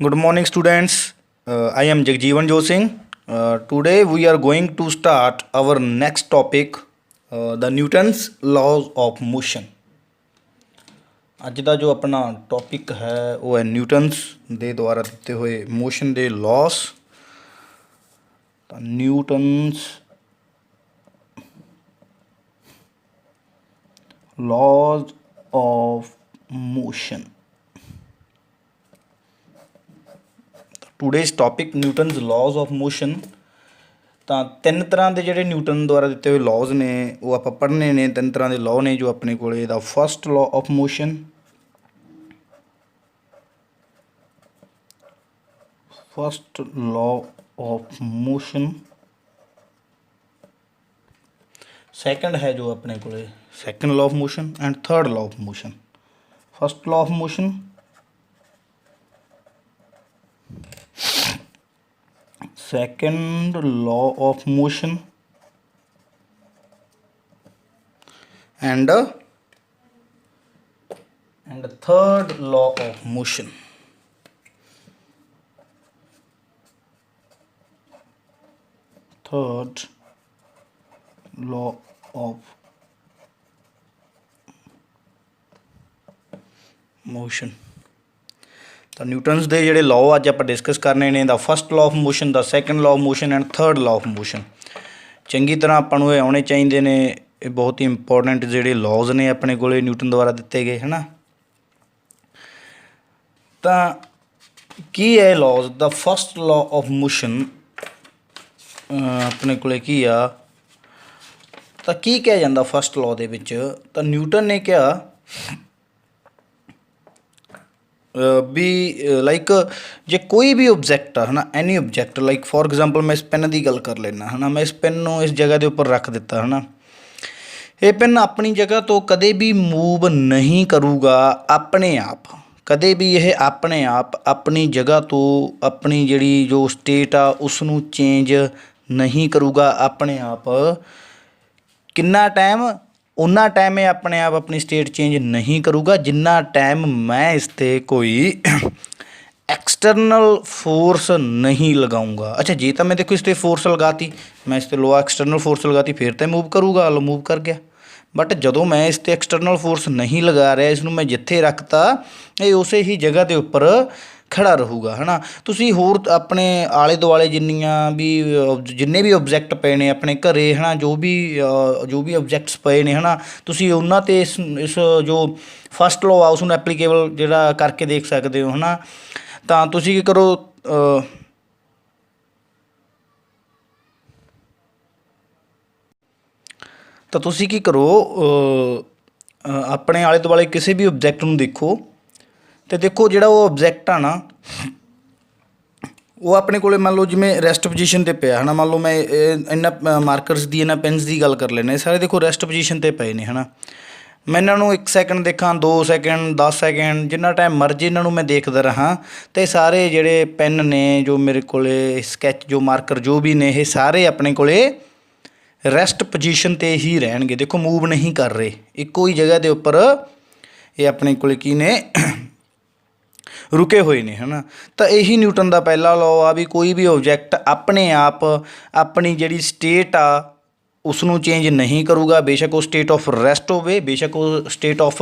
Good morning, students. I am Jagjeevan Josing. Today we are going to start our next topic, the Newton's laws of motion. ਅੱਜ ਦਾ ਜੋ ਆਪਣਾ topic ਹੈ ਉਹ ਹੈ Newton's ਦੇ ਦੁਆਰਾ ਦਿੱਤੇ ਹੋਏ ਮੋਸ਼ਨ ਦੇ ਲਾਸ। ਤਾਂ Newton's laws of motion. Today's topic Newton's laws of motion। ਤਾਂ ਤਿੰਨ ਤਰ੍ਹਾਂ ਦੇ ਜਿਹੜੇ ਨਿਊਟਨ ਦੁਆਰਾ ਦਿੱਤੇ ਹੋਏ ਲਾਜ਼ ਨੇ ਉਹ ਆਪਾਂ ਪੜ੍ਹਨੇ ਨੇ। ਤਿੰਨ ਤਰ੍ਹਾਂ ਦੇ ਲਾਅ ਨੇ ਜੋ ਆਪਣੇ ਕੋਲ। ਇਹਦਾ first law of motion, first law of motion. Second ਹੈ ਜੋ ਆਪਣੇ ਕੋਲ second law of motion and third law of motion. First law of motion, second law of motion and third law of motion। third law of motion। ਤਾਂ Newton's ਦੇ ਜਿਹੜੇ law ਅੱਜ ਆਪਾਂ discuss ਕਰਨੇ ਨੇ, the first law of motion, the second law of motion and third law of motion. ਚੰਗੀ ਤਰ੍ਹਾਂ ਆਪਾਂ ਨੂੰ ਇਹ ਆਉਣੇ ਚਾਹੀਦੇ ਨੇ। ਇਹ ਬਹੁਤ ਹੀ ਇੰਪੋਰਟੈਂਟ ਜਿਹੜੇ ਲਾਅਜ਼ ਨੇ ਆਪਣੇ ਕੋਲ ਨਿਊਟਨ ਦੁਆਰਾ ਦਿੱਤੇ ਗਏ, ਹੈ ਨਾ। ਤਾਂ ਕੀ ਹੈ laws? The first law of motion ਆਪਣੇ ਕੋਲ ਕੀ ਆ? ਤਾਂ ਕੀ ਕਿਹਾ ਜਾਂਦਾ ਫਸਟ ਲਾਅ ਦੇ ਵਿੱਚ? ਤਾਂ ਨਿਊਟਨ ਨੇ ਕਿਹਾ ਵੀ ਲਾਈਕ ਜੇ ਕੋਈ ਵੀ ਓਬਜੈਕਟ ਆ, ਹੈ ਨਾ, ਐਨੀ ਓਬਜੈਕਟ, ਲਾਈਕ ਫੋਰ ਐਗਜ਼ਾਮਪਲ ਮੈਂ ਇਸ ਪੈਨ ਦੀ ਗੱਲ ਕਰ ਲੈਂਦਾ, ਹੈ ਨਾ। ਮੈਂ ਇਸ ਪੈਨ ਨੂੰ ਇਸ ਜਗ੍ਹਾ ਦੇ ਉੱਪਰ ਰੱਖ ਦਿੱਤਾ, ਹੈ ਨਾ। ਇਹ ਪੈਨ ਆਪਣੀ ਜਗ੍ਹਾ ਤੋਂ ਕਦੇ ਵੀ ਮੂਵ ਨਹੀਂ ਕਰੂਗਾ ਆਪਣੇ ਆਪ। ਕਦੇ ਵੀ ਇਹ ਆਪਣੇ ਆਪ ਆਪਣੀ ਜਗ੍ਹਾ ਤੋਂ ਆਪਣੀ ਜਿਹੜੀ ਜੋ ਸਟੇਟ ਆ ਉਸ ਨੂੰ ਚੇਂਜ ਨਹੀਂ ਕਰੂਗਾ ਆਪਣੇ ਆਪ। ਕਿੰਨਾ ਟਾਈਮ? ਉਨਾ ਟਾਈਮ ਇਹ ਆਪਣੇ ਆਪ ਆਪਣੀ ਸਟੇਟ ਚੇਂਜ ਨਹੀਂ ਕਰੂਗਾ ਜਿੰਨਾ ਟਾਈਮ ਮੈਂ ਇਸ 'ਤੇ ਕੋਈ ਐਕਸਟਰਨਲ ਫੋਰਸ ਨਹੀਂ ਲਗਾਊਂਗਾ। ਅੱਛਾ, ਜੇ ਤਾਂ ਮੈਂ ਦੇਖੋ ਇਸ 'ਤੇ ਫੋਰਸ ਲਗਾਤੀ, ਮੈਂ ਇਸ 'ਤੇ ਲੋਆ ਐਕਸਟਰਨਲ ਫੋਰਸ ਲਗਾਤੀ, ਫਿਰ ਤਾਂ ਮੂਵ ਕਰੂਗਾ, ਮੂਵ ਕਰ ਗਿਆ। ਬਟ ਜਦੋਂ ਮੈਂ ਇਸ 'ਤੇ ਐਕਸਟਰਨਲ ਫੋਰਸ ਨਹੀਂ ਲਗਾ ਰਿਹਾ, ਇਸ ਨੂੰ ਮੈਂ ਜਿੱਥੇ ਰੱਖਤਾ ਇਹ ਉਸੇ ਹੀ ਜਗ੍ਹਾ ਦੇ ਉੱਪਰ ਖੜਾ ਰਹੂਗਾ, ਹੈ ਨਾ। ਤੁਸੀਂ ਹੋਰ ਆਪਣੇ ਆਲੇ ਦੁਆਲੇ ਜਿੰਨੇ ਵੀ ਓਬਜੈਕਟ ਪਏ ਨੇ ਆਪਣੇ ਘਰੇ, ਹੈ ਨਾ, ਜੋ ਵੀ ਓਬਜੈਕਟਸ ਪਏ ਨੇ, ਹੈ ਨਾ, ਤੁਸੀਂ ਉਹਨਾਂ 'ਤੇ ਇਸ ਜੋ ਫਸਟ ਲਾਅ ਆ ਉਸ ਨੂੰ ਐਪਲੀਕੇਬਲ ਜਿਹੜਾ ਕਰਕੇ ਦੇਖ ਸਕਦੇ ਹੋ, ਹੈ ਨਾ। ਤਾਂ ਤੁਸੀਂ ਕੀ ਕਰੋ, ਆਪਣੇ ਆਲੇ ਦੁਆਲੇ ਕਿਸੇ ਵੀ ਓਬਜੈਕਟ ਨੂੰ ਦੇਖੋ ਅਤੇ ਦੇਖੋ ਜਿਹੜਾ ਉਹ ਓਬਜੈਕਟ ਆ ਨਾ ਉਹ ਆਪਣੇ ਕੋਲ ਮੰਨ ਲਓ ਜਿਵੇਂ ਰੈਸਟ ਪੋਜੀਸ਼ਨ 'ਤੇ ਪਿਆ, ਹੈ ਨਾ। ਮੰਨ ਲਓ ਮੈਂ ਇਹਨਾਂ ਮਾਰਕਰਸ ਦੀ, ਇਹਨਾਂ ਪੈਨਸ ਦੀ ਗੱਲ ਕਰ ਲੈਂਦੇ, ਸਾਰੇ ਦੇਖੋ ਰੈਸਟ ਪੋਜੀਸ਼ਨ 'ਤੇ ਪਏ ਨੇ, ਹੈ ਨਾ। ਮੈਂ ਇਹਨਾਂ ਨੂੰ 1 ਸੈਕਿੰਡ ਦੇਖਾਂ, 2 ਸੈਕਿੰਡ, 10 ਸੈਕਿੰਡ, ਜਿੰਨਾ ਟਾਈਮ ਮਰਜ਼ੀ ਇਹਨਾਂ ਨੂੰ ਮੈਂ ਦੇਖਦਾ ਰਹਾਂ ਅਤੇ ਸਾਰੇ ਜਿਹੜੇ ਪੈਨ ਨੇ ਜੋ ਮੇਰੇ ਕੋਲ ਸਕੈਚ ਜੋ ਮਾਰਕਰ ਜੋ ਵੀ ਨੇ ਇਹ ਸਾਰੇ ਆਪਣੇ ਕੋਲ ਰੈਸਟ ਪੋਜੀਸ਼ਨ 'ਤੇ ਹੀ ਰਹਿਣਗੇ। ਦੇਖੋ ਮੂਵ ਨਹੀਂ ਕਰ ਰਹੇ, ਇੱਕੋ ਹੀ ਜਗ੍ਹਾ ਦੇ ਉੱਪਰ ਇਹ ਆਪਣੇ ਕੋਲ ਕੀ ਨੇ ਰੁਕੇ ਹੋਏ ਨੇ, ਹੈ ਨਾ। ਤਾਂ ਇਹੀ ਨਿਊਟਨ ਦਾ ਪਹਿਲਾ ਲਾਅ ਆ ਵੀ ਕੋਈ ਵੀ ਓਬਜੈਕਟ ਆਪਣੇ ਆਪ ਆਪਣੀ ਜਿਹੜੀ ਸਟੇਟ ਆ ਉਸ ਨੂੰ ਚੇਂਜ ਨਹੀਂ ਕਰੂਗਾ। ਬੇਸ਼ੱਕ ਉਹ ਸਟੇਟ ਆਫ ਰੈਸਟ ਹੋਵੇ, ਬੇਸ਼ੱਕ ਉਹ ਸਟੇਟ ਆਫ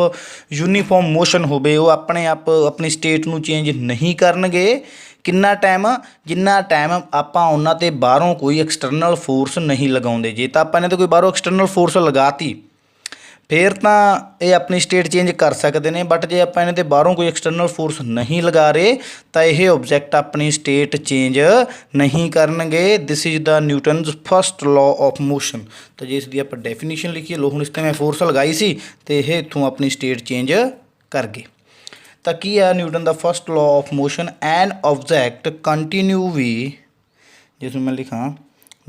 ਯੂਨੀਫਾਰਮ ਮੋਸ਼ਨ ਹੋਵੇ, ਉਹ ਆਪਣੇ ਆਪ ਆਪਣੀ ਸਟੇਟ ਨੂੰ ਚੇਂਜ ਨਹੀਂ ਕਰਨਗੇ। ਕਿੰਨਾ ਟਾਈਮ? ਜਿੰਨਾ ਟਾਈਮ ਆਪਾਂ ਉਹਨਾਂ 'ਤੇ ਬਾਹਰੋਂ ਕੋਈ ਐਕਸਟਰਨਲ ਫੋਰਸ ਨਹੀਂ ਲਗਾਉਂਦੇ। ਜੇ ਤਾਂ ਆਪਾਂ ਇਹਨਾਂ 'ਤੇ ਕੋਈ ਬਾਹਰੋਂ ਐਕਸਟਰਨਲ ਫੋਰਸ ਲਗਾਤੀ ਫਿਰ ਤਾਂ ਇਹ ਆਪਣੀ ਸਟੇਟ ਚੇਂਜ ਕਰ ਸਕਦੇ ਨੇ। ਬਟ ਜੇ ਆਪਾਂ ਇਹਨਾਂ 'ਤੇ ਬਾਹਰੋਂ ਕੋਈ ਐਕਸਟਰਨਲ ਫੋਰਸ ਨਹੀਂ ਲਗਾ ਰਹੇ ਤਾਂ ਇਹ ਓਬਜੈਕਟ ਆਪਣੀ ਸਟੇਟ ਚੇਂਜ ਨਹੀਂ ਕਰਨਗੇ। ਦਿਸ is the Newton's first law of motion. ਤਾਂ ਜੇ ਇਸ ਦੀ ਆਪਾਂ ਡੈਫੀਨੇਸ਼ਨ ਲਿਖੀਏ, ਲੋ ਹੁਣ ਇਸ 'ਤੇ ਮੈਂ ਫੋਰਸ ਲਗਾਈ ਸੀ ਅਤੇ ਇਹ ਇੱਥੋਂ ਆਪਣੀ ਸਟੇਟ ਚੇਂਜ ਕਰ ਗਏ। ਤਾਂ ਕੀ ਆ ਨਿਊਟਨ ਦਾ first law of motion? An object continue ਵੀ, ਜਿਸ ਨੂੰ ਮੈਂ ਲਿਖਾਂ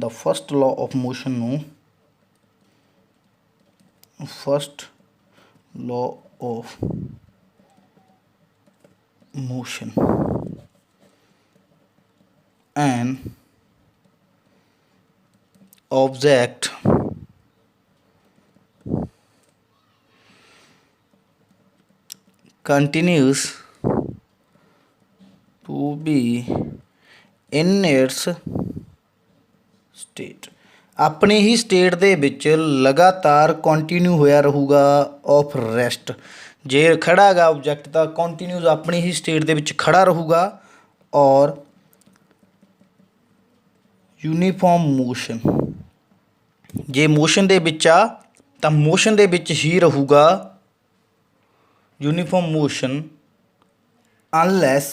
the first law of motion ਨੂੰ first law of motion, an object continues to be in its state, ਆਪਣੀ ਹੀ ਸਟੇਟ ਦੇ ਵਿੱਚ ਲਗਾਤਾਰ ਕੰਟੀਨਿਊ ਹੋਇਆ ਰਹੂਗਾ ਆਫ ਰੈਸਟ। ਜੇ ਖੜਾ ਹੈਗਾ ਆਬਜੈਕਟ ਤਾਂ ਕੰਟੀਨਿਊਸ ਆਪਣੀ ਹੀ ਸਟੇਟ ਦੇ ਵਿੱਚ ਖੜਾ ਰਹੂਗਾ ਔਰ ਯੂਨੀਫਾਰਮ ਮੋਸ਼ਨ, ਜੇ ਮੋਸ਼ਨ ਦੇ ਵਿੱਚ ਆ ਤਾਂ ਮੋਸ਼ਨ ਦੇ ਵਿੱਚ ਹੀ ਰਹੂਗਾ ਯੂਨੀਫਾਰਮ ਮੋਸ਼ਨ ਅਨਲੈਸ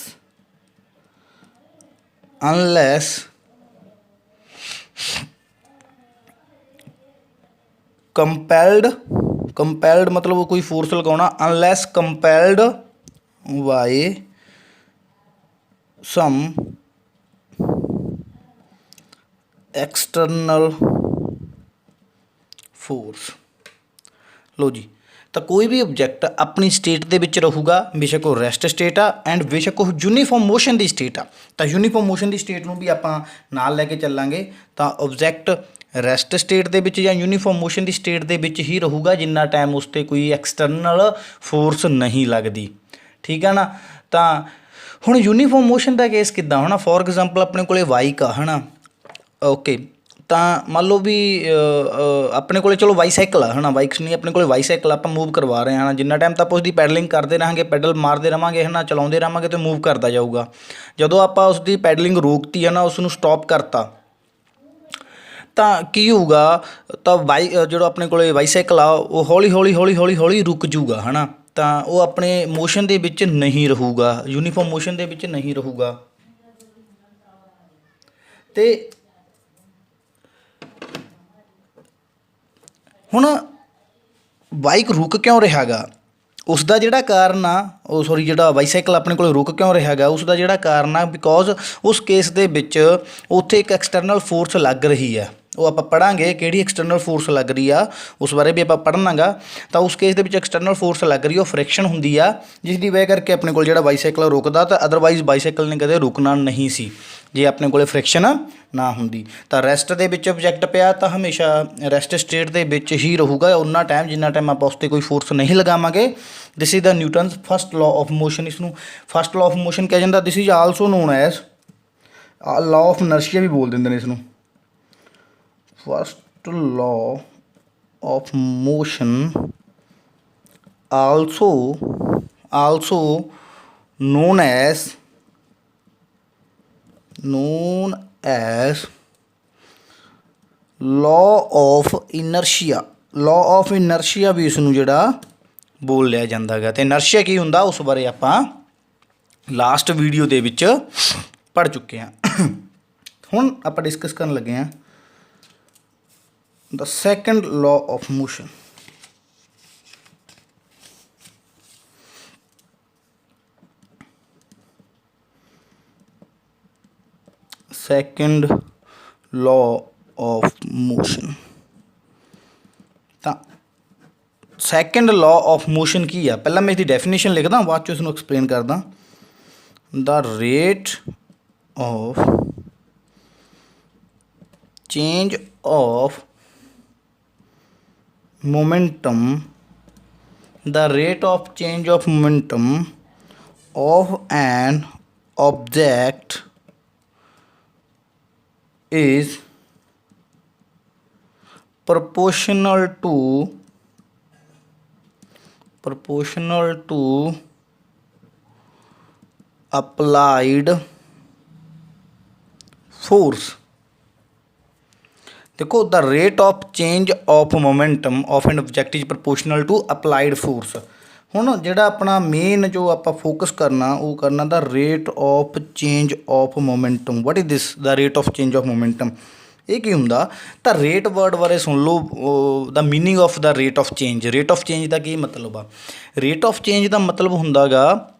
ਕੰਪੈਲਡ ਮਤਲਬ ਕੋਈ ਫੋਰਸ ਲਗਾਉਣਾ, ਅਨਲੈਸ ਕੰਪੈਲਡ ਬਾਏ ਸਮ ਐਕਸਟਰਨਲ ਫੋਰਸ। ਲਓ ਜੀ, ਤਾਂ ਕੋਈ ਵੀ ਆਬਜੈਕਟ ਆਪਣੀ ਸਟੇਟ ਦੇ ਵਿੱਚ ਰਹੂਗਾ, ਬੇਸ਼ੱਕ ਉਹ ਰੈਸਟ ਸਟੇਟ ਆ ਐਂਡ ਬੇਸ਼ੱਕ ਉਹ ਯੂਨੀਫਾਰਮ ਮੋਸ਼ਨ ਦੀ ਸਟੇਟ ਆ। ਤਾਂ ਯੂਨੀਫਾਰਮ ਮੋਸ਼ਨ ਦੀ ਸਟੇਟ ਨੂੰ ਵੀ ਆਪਾਂ ਨਾਲ ਲੈ ਕੇ ਚੱਲਾਂਗੇ। ਤਾਂ ਆਬਜੈਕਟ ਰੈਸਟ ਸਟੇਟ ਦੇ ਵਿੱਚ ਜਾਂ ਯੂਨੀਫਾਰਮ ਮੋਸ਼ਨ ਦੀ ਸਟੇਟ ਦੇ ਵਿੱਚ ਹੀ ਰਹੂਗਾ ਜਿੰਨਾ ਟਾਈਮ ਉਸ 'ਤੇ ਕੋਈ ਐਕਸਟਰਨਲ ਫੋਰਸ ਨਹੀਂ ਲੱਗਦੀ। ਠੀਕ ਆ ਨਾ। ਤਾਂ ਹੁਣ ਯੂਨੀਫਾਰਮ ਮੋਸ਼ਨ ਦਾ ਕੇਸ ਕਿੱਦਾਂ ਹੋਣਾ? ਫੋਰ ਐਗਜ਼ਾਮਪਲ ਆਪਣੇ ਕੋਲੇ ਬਾਈਕ ਆ, ਹੈ ਨਾ, ਓਕੇ। ਤਾਂ ਮੰਨ ਲਓ ਵੀ ਆਪਣੇ ਕੋਲੇ ਚਲੋ ਬਾਈਸਾਈਕਲ ਆ, ਹੈ ਨਾ, ਬਾਈਕਸ ਨਹੀਂ, ਆਪਣੇ ਕੋਲੇ ਬਾਈਸਾਈਕਲ ਆਪਾਂ ਮੂਵ ਕਰਵਾ ਰਹੇ ਹਾਂ। ਜਿੰਨਾ ਟਾਈਮ ਤਾਂ ਆਪਾਂ ਉਸਦੀ ਪੈਡਲਿੰਗ ਕਰਦੇ ਰਹਾਂਗੇ, ਪੈਡਲ ਮਾਰਦੇ ਰਹਾਂਗੇ, ਹੈ ਨਾ, ਚਲਾਉਂਦੇ ਰਹਾਂਗੇ ਅਤੇ ਮੂਵ ਕਰਦਾ ਜਾਊਗਾ। ਜਦੋਂ ਆਪਾਂ ਉਸਦੀ ਪੈਡਲਿੰਗ ਰੋਕਤੀ ਹੈ ਨਾ, ਉਸ ਨੂੰ ਸਟੋਪ ਕਰਤਾ, ਤਾਂ ਕੀ ਹੋਊਗਾ? ਤਾਂ ਜਿਹੜਾ ਆਪਣੇ ਕੋਲੇ ਬਾਈਸਾਈਕਲ ਆ ਉਹ ਹੌਲੀ ਰੁਕ ਜੂਗਾ, ਹੈ ਨਾ। ਤਾਂ ਉਹ ਆਪਣੇ ਮੋਸ਼ਨ ਦੇ ਵਿੱਚ ਨਹੀਂ ਰਹੂਗਾ, ਯੂਨੀਫਾਰਮ ਮੋਸ਼ਨ ਦੇ ਵਿੱਚ ਨਹੀਂ ਰਹੂਗਾ। ਅਤੇ ਹੁਣ ਬਾਈਕ ਰੁਕ ਕਿਉਂ ਰਿਹਾ ਗਾ? ਉਸ ਦਾ ਜਿਹੜਾ ਕਾਰਨ ਆ, ਜਿਹੜਾ ਬਾਈਸਾਈਕਲ ਆਪਣੇ ਕੋਲ ਰੁਕ ਕਿਉਂ ਰਿਹਾ ਗਾ, ਉਸ ਦਾ ਜਿਹੜਾ ਕਾਰਨ ਆ ਬਿਕੋਜ਼ ਉਸ ਕੇਸ ਦੇ ਵਿੱਚ ਉੱਥੇ ਇੱਕ ਐਕਸਟਰਨਲ ਫੋਰਸ ਲੱਗ ਰਹੀ ਆ। ਉਹ ਆਪਾਂ ਪੜ੍ਹਾਂਗੇ ਕਿਹੜੀ ਐਕਸਟਰਨਲ ਫੋਰਸ ਲੱਗ ਰਹੀ ਆ, ਉਸ ਬਾਰੇ ਵੀ ਆਪਾਂ ਪੜ੍ਹਨਾ ਗਾ। ਤਾਂ ਉਸ ਕੇਸ ਦੇ ਵਿੱਚ ਐਕਸਟਰਨਲ ਫੋਰਸ ਲੱਗ ਰਹੀ, ਉਹ ਫ੍ਰਿਕਸ਼ਨ ਹੁੰਦੀ ਆ, ਜਿਸ ਦੀ ਵਜ੍ਹਾ ਕਰਕੇ ਆਪਣੇ ਕੋਲ ਜਿਹੜਾ ਬਾਈਸਾਈਕਲ ਰੁਕਦਾ। ਤਾਂ ਅਦਰਵਾਈਜ਼ ਬਾਈਸਾਈਕਲ ਨੇ ਕਦੇ ਰੁਕਣਾ ਨਹੀਂ ਸੀ ਜੇ ਆਪਣੇ ਕੋਲ ਫ੍ਰਿਕਸ਼ਨ ਨਾ ਹੁੰਦੀ। ਤਾਂ ਰੈਸਟ ਦੇ ਵਿੱਚ ਆਬਜੈਕਟ ਪਿਆ ਤਾਂ ਹਮੇਸ਼ਾ ਰੈਸਟ ਸਟੇਟ ਦੇ ਵਿੱਚ ਹੀ ਰਹੂਗਾ ਉਨਾ ਟਾਈਮ ਜਿੰਨਾ ਟਾਈਮ ਆਪਾਂ ਉਸ 'ਤੇ ਕੋਈ ਫੋਰਸ ਨਹੀਂ ਲਗਾਵਾਂਗੇ। This is the Newton's first law of motion. ਇਸ ਨੂੰ ਫਸਟ ਲਾਅ ਆਫ ਮੋਸ਼ਨ ਕਿਹਾ ਜਾਂਦਾ। This is also known as law of inertia ਵੀ ਬੋਲ ਦਿੰਦੇ ਨੇ ਇਸ ਨੂੰ। First law of motion also known as law of inertia। law of inertia ਵੀ ਇਸ ਨੂੰ ਜਿਹੜਾ ਬੋਲ ਲਿਆ ਜਾਂਦਾ ਹੈਗਾ। ਅਤੇ ਇਨਰਸ਼ੀਆ ਕੀ ਹੁੰਦਾ ਉਸ ਬਾਰੇ ਆਪਾਂ ਲਾਸਟ ਵੀਡੀਓ ਦੇ ਵਿੱਚ ਪੜ੍ਹ ਚੁੱਕੇ ਹਾਂ। ਹੁਣ ਆਪਾਂ ਡਿਸਕਸ ਕਰਨ ਲੱਗੇ ਹਾਂ the second law of motion। second law of motion। ਤਾਂ second law of motion ਕੀ ਆ? ਪਹਿਲਾਂ ਮੈਂ ਇਸਦੀ ਡੈਫੀਨੇਸ਼ਨ ਲਿਖਦਾ, ਬਾਅਦ 'ਚ ਇਸਨੂੰ ਐਕਸਪਲੇਨ ਕਰਦਾ। the rate of change of momentum of an object is proportional to applied force। देखो the rate of change of momentum of an object is proportional to applied force. ਹੁਣ ਜਿਹੜਾ ਆਪਣਾ ਮੇਨ ਜੋ ਆਪਾਂ ਫੋਕਸ ਕਰਨਾ ਉਹ ਕਰਨਾ the rate of change of momentum. What is this the rate of change of momentum? ਇਹ ਕੀ ਹੁੰਦਾ? ਤਾਂ ਰੇਟ ਵਰਡ ਬਾਰੇ ਸੁਣ ਲਓ। The meaning of the rate of change. Rate of change ਦਾ ਕੀ ਮਤਲਬ ਆ? ਰੇਟ ਆਫ ਚੇਂਜ ਦਾ ਮਤਲਬ ਹੁੰਦਾ ਗਾ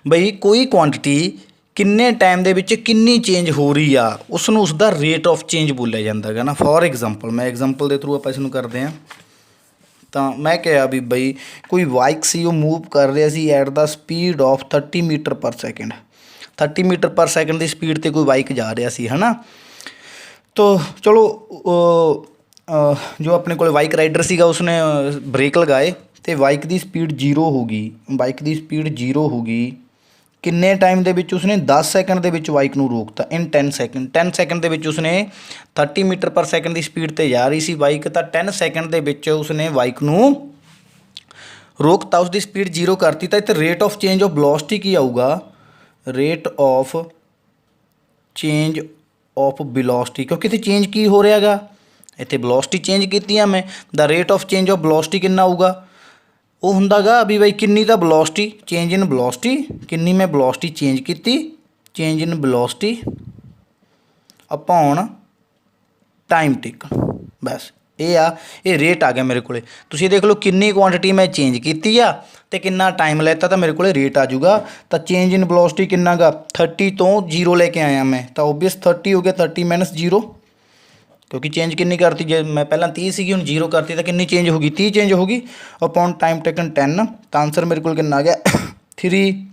ਬਈ ਕੋਈ ਕੁਆਂਟਿਟੀ ਕਿੰਨੇ ਟਾਈਮ ਦੇ ਵਿੱਚ ਕਿੰਨੀ ਚੇਂਜ ਹੋ ਰਹੀ ਆ, ਉਸ ਨੂੰ ਉਸਦਾ ਰੇਟ ਆਫ ਚੇਂਜ ਬੋਲਿਆ ਜਾਂਦਾ ਹੈਗਾ ਨਾ। ਫੋਰ ਐਗਜ਼ਾਮਪਲ ਮੈਂ ਐਗਜ਼ਾਮਪਲ ਦੇ ਥਰੂ ਆਪਾਂ ਇਸ ਨੂੰ ਕਰਦੇ ਹਾਂ। ਤਾਂ ਮੈਂ ਕਿਹਾ ਵੀ ਬਈ ਕੋਈ ਬਾਈਕ ਸੀ, ਉਹ ਮੂਵ ਕਰ ਰਿਹਾ ਸੀ at the speed of 30 metre per second. 30 metre per second ਦੀ ਸਪੀਡ 'ਤੇ ਕੋਈ ਬਾਈਕ ਜਾ ਰਿਹਾ ਸੀ, ਹੈ ਨਾ। ਤੋ ਚਲੋ ਜੋ ਆਪਣੇ ਕੋਲ ਬਾਈਕ ਰਾਈਡਰ ਸੀਗਾ ਉਸਨੇ ਬ੍ਰੇਕ ਲਗਾਏ ਅਤੇ ਬਾਈਕ ਦੀ ਸਪੀਡ 0 ਹੋ ਗਈ। ਕਿੰਨੇ ਟਾਈਮ ਦੇ ਵਿੱਚ ਉਸਨੇ 10 ਸੈਕਿੰਡ ਦੇ ਵਿੱਚ ਬਾਈਕ ਨੂੰ ਰੋਕਤਾ ਇਨ 10 ਸੈਕਿੰਡ। 10 ਸੈਕਿੰਡ ਦੇ ਵਿੱਚ ਉਸਨੇ 30 ਮੀਟਰ ਪਰ ਸੈਕਿੰਡ ਦੀ ਸਪੀਡ ਤੇ ਜਾ ਰਹੀ ਸੀ ਬਾਈਕ, ਤਾਂ 10 ਸੈਕਿੰਡ ਦੇ ਵਿੱਚ ਉਸਨੇ ਬਾਈਕ ਨੂੰ ਰੋਕਤਾ, ਉਸਦੀ ਸਪੀਡ 0 ਕਰਤੀ। ਤਾਂ ਇੱਥੇ rate of change of velocity ਕੀ ਆਊਗਾ, rate of change of velocity, ਕਿਉਂਕਿ ਇੱਥੇ ਚੇਂਜ ਕੀ ਹੋ ਰਿਹਾ ਗਾ, ਇੱਥੇ ਵੈਲੋਸਿਟੀ ਚੇਂਜ ਕੀਤੀ ਆ ਮੈਂ। The rate of change of velocity ਕਿੰਨਾ ਆਊਗਾ, ਉਹ ਹੁੰਦਾ ਗਾ ਵੀ ਬਾਈ ਕਿੰਨੀ the velocity, change in velocity, ਕਿੰਨੀ ਮੈਂ ਵੈਲੋਸਿਟੀ ਚੇਂਜ ਕੀਤੀ, change in velocity upon time taken. ਬਸ ਇਹ ਆ, ਇਹ ਰੇਟ ਆ ਗਿਆ ਮੇਰੇ ਕੋਲੇ। ਤੁਸੀਂ ਦੇਖ ਲਓ ਕਿੰਨੀ ਕੁਆਂਟੀਟੀ ਮੈਂ ਚੇਂਜ ਕੀਤੀ ਆ ਅਤੇ ਕਿੰਨਾ ਟਾਈਮ ਲੈਤਾ, ਤਾਂ ਮੇਰੇ ਕੋਲੇ ਰੇਟ ਆ ਜੂਗਾ। ਤਾਂ ਚੇਂਜ ਇਨ ਵੈਲੋਸਿਟੀ ਕਿੰਨਾ ਗਾ, 30 ਤੋਂ 0 ਲੈ ਕੇ ਆਇਆ ਮੈਂ, ਤਾਂ ਓਬਵੀਅਸ 30 ਹੋ ਗਿਆ, 30 ਮਾਈਨਸ 0, ਕਿਉਂਕਿ ਚੇਂਜ ਕਿੰਨੀ ਕਰਤੀ, ਜੇ ਮੈਂ ਪਹਿਲਾਂ 30 ਸੀਗੀ ਹੁਣ 0 ਕਰਤੀ ਤਾਂ ਕਿੰਨੀ ਚੇਂਜ ਹੋ ਗਈ, 30 ਚੇਂਜ ਹੋ ਗਈ, ਅਪੋਨ ਟਾਈਮ ਟੇਕਨ 10। ਤਾਂ ਆਨਸਰ ਮੇਰੇ ਕੋਲ ਕਿੰਨਾ ਆ ਗਿਆ 3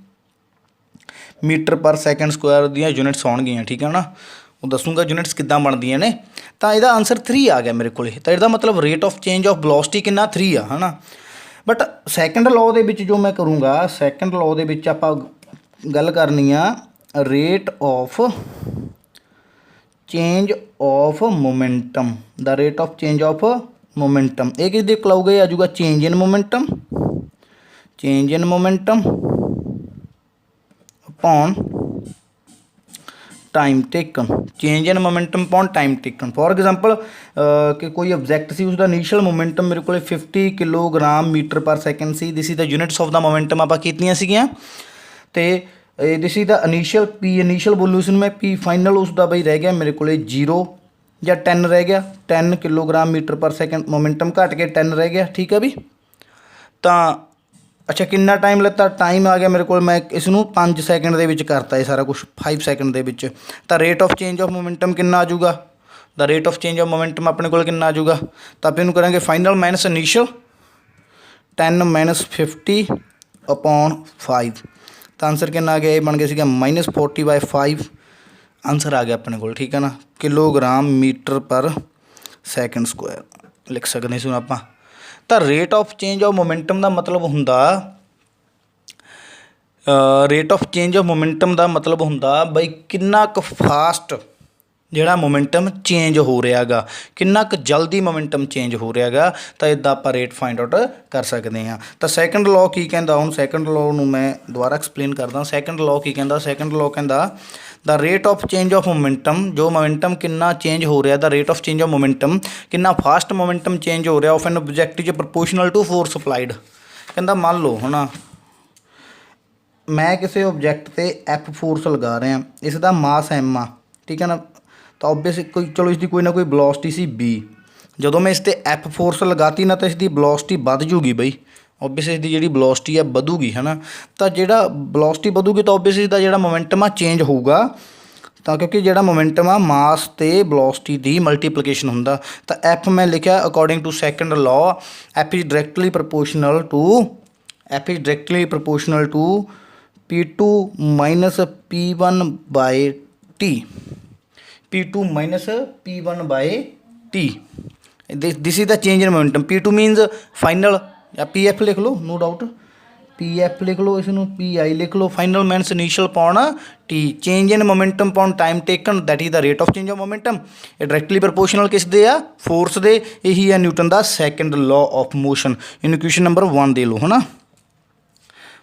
ਮੀਟਰ ਪਰ ਸੈਕਿੰਡ ਸਕੁਆਇਰ ਦੀਆਂ ਯੂਨਿਟਸ ਆਉਣਗੀਆਂ। ਠੀਕ ਹੈ ਨਾ, ਉਹ ਦੱਸੂਗਾ ਯੂਨਿਟਸ ਕਿੱਦਾਂ ਬਣਦੀਆਂ ਨੇ। ਤਾਂ ਇਹਦਾ ਆਨਸਰ 3 ਆ ਗਿਆ ਮੇਰੇ ਕੋਲ। ਤਾਂ ਇਹਦਾ ਮਤਲਬ rate of change of velocity ਕਿੰਨਾ, 3 ਆ, ਹੈ ਨਾ। ਬਟ ਸੈਕਿੰਡ ਲਾਅ ਦੇ ਵਿੱਚ ਜੋ ਮੈਂ ਕਰੂੰਗਾ, ਸੈਕਿੰਡ ਲਾਅ ਦੇ ਵਿੱਚ ਆਪਾਂ ਗੱਲ ਕਰਨੀ ਆ rate of change of momentum, the rate of change of momentum. ਇਹ ਕਿਸ ਦੇ ਕਲਾਊਗਾ, ਇਹ ਆ ਜਾਊਗਾ change in momentum, change in momentum upon time taken, change in momentum upon time taken. For example ਕਿ ਕੋਈ ਆਬਜੈਕਟ ਸੀ, ਉਸਦਾ ਇਨੀਸ਼ੀਅਲ ਮੋਮੈਂਟਮ ਮੇਰੇ ਕੋਲ 50 ਕਿਲੋਗ੍ਰਾਮ ਮੀਟਰ ਪਰ ਸੈਕਿੰਡ ਸੀ। This is the units of the momentum ਆਪਾਂ ਕੀਤੀਆਂ ਸੀਗੀਆਂ। ਅਤੇ this is the initial P, initial ਬੋਲੂ ਇਸਨੂੰ ਮੈਂ, ਪੀ ਫਾਈਨਲ ਉਸਦਾ ਬਈ ਰਹਿ ਗਿਆ ਮੇਰੇ ਕੋਲ 0 ਜਾਂ 10 ਰਹਿ ਗਿਆ, 10 kilogram metre per second, momentum ਘੱਟ ਕੇ 10 ਰਹਿ ਗਿਆ। ਠੀਕ ਆ ਵੀ। ਤਾਂ ਅੱਛਾ ਕਿੰਨਾ ਟਾਈਮ ਲੱਤਾ, ਟਾਈਮ ਆ ਗਿਆ ਮੇਰੇ ਕੋਲ, ਮੈਂ ਇਸ ਨੂੰ 5 ਸੈਕਿੰਡ ਦੇ ਵਿੱਚ ਕਰਤਾ ਇਹ ਸਾਰਾ ਕੁਛ, 5 ਸੈਕਿੰਡ ਦੇ ਵਿੱਚ। ਤਾਂ rate of change of momentum ਕਿੰਨਾ ਆ ਜਾਊਗਾ, the rate of change of momentum ਆਪਣੇ ਕੋਲ ਕਿੰਨਾ ਆ ਜਾਊਗਾ। ਤਾਂ ਆਪਾਂ ਇਹਨੂੰ ਕਰਾਂਗੇ final minus initial, 10 minus 50 upon 5। ਤਾਂ ਆਨਸਰ ਕਿੰਨਾ ਆ ਗਿਆ, ਇਹ ਬਣ ਗਿਆ ਸੀਗਾ -40/5 ਆਨਸਰ ਆ ਗਿਆ ਆਪਣੇ ਕੋਲ। ਠੀਕ ਹੈ ਨਾ, kilogram metre per second square ਲਿਖ ਸਕਦੇ ਸੀ ਹੁਣ ਆਪਾਂ। ਤਾਂ rate of change of momentum ਦਾ ਮਤਲਬ ਹੁੰਦਾ, rate of change of momentum ਦਾ ਮਤਲਬ ਹੁੰਦਾ ਬਈ ਕਿੰਨਾ ਕੁ ਫਾਸਟ ਜਿਹੜਾ ਮੋਮੈਂਟਮ ਚੇਂਜ ਹੋ ਰਿਹਾ ਗਾ, ਕਿੰਨਾ ਕੁ ਜਲਦੀ ਮੋਮੈਂਟਮ ਚੇਂਜ ਹੋ ਰਿਹਾ ਗਾ। ਤਾਂ ਇੱਦਾਂ ਆਪਾਂ ਰੇਟ ਫਾਈਂਡ ਆਊਟ ਕਰ ਸਕਦੇ ਹਾਂ। ਤਾਂ ਸੈਕਿੰਡ ਲਾਅ ਕੀ ਕਹਿੰਦਾ, ਹੁਣ ਸੈਕਿੰਡ ਲਾਅ ਨੂੰ ਮੈਂ ਦੁਬਾਰਾ ਐਕਸਪਲੇਨ ਕਰਦਾ। ਸੈਕਿੰਡ ਲਾਅ ਕੀ ਕਹਿੰਦਾ, ਸੈਕਿੰਡ ਲਾਅ ਕਹਿੰਦਾ the rate of change of momentum, ਜੋ ਮੋਮੈਂਟਮ ਕਿੰਨਾ ਚੇਂਜ ਹੋ ਰਿਹਾ, the rate of change of momentum ਕਿੰਨਾ ਫਾਸਟ ਮੋਮੈਂਟਮ ਚੇਂਜ ਹੋ ਰਿਹਾ of an object is proportional to force applied. ਕਹਿੰਦਾ ਮੰਨ ਲਓ ਹੁਣ ਮੈਂ ਕਿਸੇ ਆਬਜੈਕਟ 'ਤੇ ਐਫ ਫੋਰਸ ਲਗਾ ਰਿਹਾ, ਇਸ ਦਾ ਮਾਸ ਐਮ ਆ। ਠੀਕ ਹੈ ਨਾ, ਤਾਂ ਓਬਵੀਅਸ ਕੋਈ ਚਲੋ ਇਸਦੀ ਕੋਈ ਨਾ ਕੋਈ ਵੈਲੋਸਿਟੀ ਸੀ ਬੀ। ਜਦੋਂ ਮੈਂ ਇਸ 'ਤੇ ਐਫ ਫੋਰਸ ਲਗਾਤੀ ਨਾ ਤਾਂ ਇਸਦੀ ਵੈਲੋਸਿਟੀ ਵੱਧ ਜੂਗੀ ਬਈ, ਓਬਵੀਅਸ ਇਸਦੀ ਜਿਹੜੀ ਵੈਲੋਸਿਟੀ ਆ ਵਧੂਗੀ, ਹੈ ਨਾ। ਤਾਂ ਜਿਹੜਾ ਵੈਲੋਸਿਟੀ ਵਧੂਗੀ ਤਾਂ ਓਬਵੀਅਸ ਇਸਦਾ ਜਿਹੜਾ ਮੋਮੈਂਟਮ ਆ ਚੇਂਜ ਹੋਊਗਾ। ਤਾਂ ਕਿਉਂਕਿ ਜਿਹੜਾ ਮੋਮੈਂਟਮ ਆ ਮਾਸ ਅਤੇ ਵੈਲੋਸਿਟੀ ਦੀ ਮਲਟੀਪਲੀਕੇਸ਼ਨ ਹੁੰਦਾ। ਤਾਂ ਐਫ ਮੈਂ ਲਿਖਿਆ according to second law, F is directly proportional to P2 minus P1/T, P2 minus P1/T। This is the change in momentum. P2 means final, ਜਾਂ PF ਲਿਖ ਲਓ, ਨੋ ਡਾਊਟ PF ਲਿਖ ਲਓ, ਇਸ ਨੂੰ PI ਲਿਖ ਲਓ। Final means initial upon T, change in momentum upon time taken, that is the rate of change of momentum. ਇਹ ਡਾਇਰੈਕਟਲੀ ਪ੍ਰਪੋਰਸ਼ਨਲ ਕਿਸ ਦੇ ਆ, ਫੋਰਸ ਦੇ। ਇਹੀ ਆ ਨਿਊਟਨ ਦਾ ਸੈਕਿੰਡ ਲਾਅ ਆਫ ਮੋਸ਼ਨ। ਇਹਨੂੰ ਕੁਐਸਚਨ ਨੰਬਰ 1 ਦੇ ਲਓ, ਹੈ ਨਾ।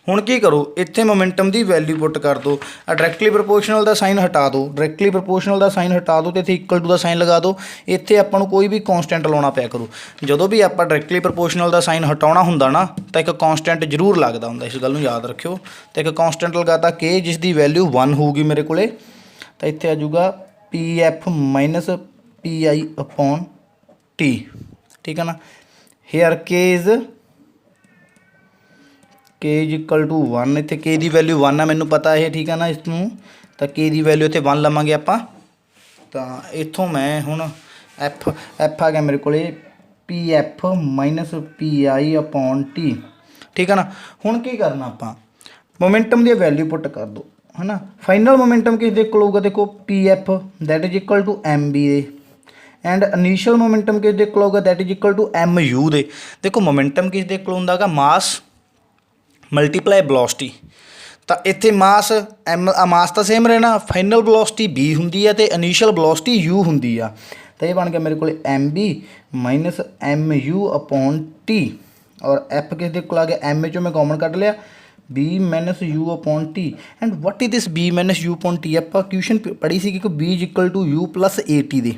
ਹੁਣ ਕੀ ਕਰੋ, ਇੱਥੇ ਮੋਮੈਂਟਮ ਦੀ ਵੈਲਿਊ ਪੁੱਟ ਕਰ ਦਿਓ, ਡਾਇਰੈਕਟਲੀ ਪ੍ਰਪੋਰਸ਼ਨਲ ਦਾ ਸਾਈਨ ਹਟਾ ਦਿਓ, ਡਾਇਰੈਕਟਲੀ ਪ੍ਰਪੋਰਸ਼ਨਲ ਦਾ ਸਾਈਨ ਹਟਾ ਦਿਓ ਅਤੇ ਇੱਥੇ ਇਕੁਅਲ ਟੂ ਦਾ ਸਾਈਨ ਲਗਾ ਦਿਓ। ਇੱਥੇ ਆਪਾਂ ਨੂੰ ਕੋਈ ਵੀ ਕੌਂਸਟੈਂਟ ਲਾਉਣਾ ਪਿਆ ਕਰੂ। ਜਦੋਂ ਵੀ ਆਪਾਂ ਡਾਇਰੈਕਟਲੀ ਪ੍ਰਪੋਰਸ਼ਨਲ ਦਾ ਸਾਈਨ ਹਟਾਉਣਾ ਹੁੰਦਾ ਨਾ, ਤਾਂ ਇੱਕ ਕੌਂਸਟੈਂਟ ਜ਼ਰੂਰ ਲੱਗਦਾ ਹੁੰਦਾ, ਇਸ ਗੱਲ ਨੂੰ ਯਾਦ ਰੱਖਿਓ। ਤਾਂ ਇੱਕ ਕੌਂਸਟੈਂਟ ਲਗਾਤਾ K, ਜਿਸ ਦੀ ਵੈਲਿਊ 1 ਹੋਊਗੀ ਮੇਰੇ ਕੋਲ। ਤਾਂ ਇੱਥੇ ਆ ਜਾਊਗਾ PF minus PI upon T। ਠੀਕ ਹੈ ਨਾ, here K is equal to 1। ਇੱਥੇ K ਦੀ ਵੈਲਿਊ 1 ਆ, ਮੈਨੂੰ ਪਤਾ ਇਹ। ਠੀਕ ਆ ਨਾ, ਇਸ ਨੂੰ ਤਾਂ K ਦੀ ਵੈਲਿਊ ਇੱਥੇ 1 ਲਵਾਂਗੇ ਆਪਾਂ। ਤਾਂ ਇੱਥੋਂ ਮੈਂ ਹੁਣ ਐਫ ਆ ਗਿਆ ਮੇਰੇ ਕੋਲ PF minus PI upon T। ਠੀਕ ਆ ਨਾ। ਹੁਣ ਕੀ ਕਰਨਾ ਆਪਾਂ, ਮੋਮੈਂਟਮ ਦੀ ਵੈਲਿਊ ਪੁੱਟ ਕਰ ਦਿਓ, ਹੈ ਨਾ। ਫਾਈਨਲ ਮੋਮੈਂਟਮ ਕਿਸ ਦੇ ਕੋਲ ਹੋਊਗਾ, ਦੇਖੋ PF that is equal to MB ਦੇ, ਐਂਡ ਇਨੀਸ਼ੀਅਲ ਮੋਮੈਂਟਮ ਕਿਸ ਦੇ ਕੋਲ ਹੋਊਗਾ, that is equal to MU ਦੇ। ਦੇਖੋ ਮੋਮੈਂਟਮ ਕਿਸ ਦੇ ਕੋਲ ਹੁੰਦਾ ਗਾ, ਮਾਸ ਮਲਟੀਪਲਾਈ ਵੈਲੋਸਿਟੀ। ਤਾਂ ਇੱਥੇ ਮਾਸ ਮਾਸ ਤਾਂ ਸੇਮ ਰਹਿਣਾ, ਫਾਈਨਲ ਵੈਲੋਸਿਟੀ v ਹੁੰਦੀ ਆ ਅਤੇ ਇਨੀਸ਼ੀਅਲ ਵੈਲੋਸਿਟੀ u ਹੁੰਦੀ ਆ। ਤਾਂ ਇਹ ਬਣ ਗਿਆ ਮੇਰੇ ਕੋਲ mv ਮਾਈਨਸ mu/t ਔਰ f ਕਿਸ ਦੇ ਕੋਲ ਆ ਗਿਆ, m ਚੋਂ ਮੈਂ ਕਾਮਨ ਕੱਢ ਲਿਆ, b minus u/t। And what is this b minus u/t? ਆਪਾਂ ਕੁਐਸਚਨ ਪੜ੍ਹੀ ਸੀ ਕਿ b is equal to u plus at ਦੇ,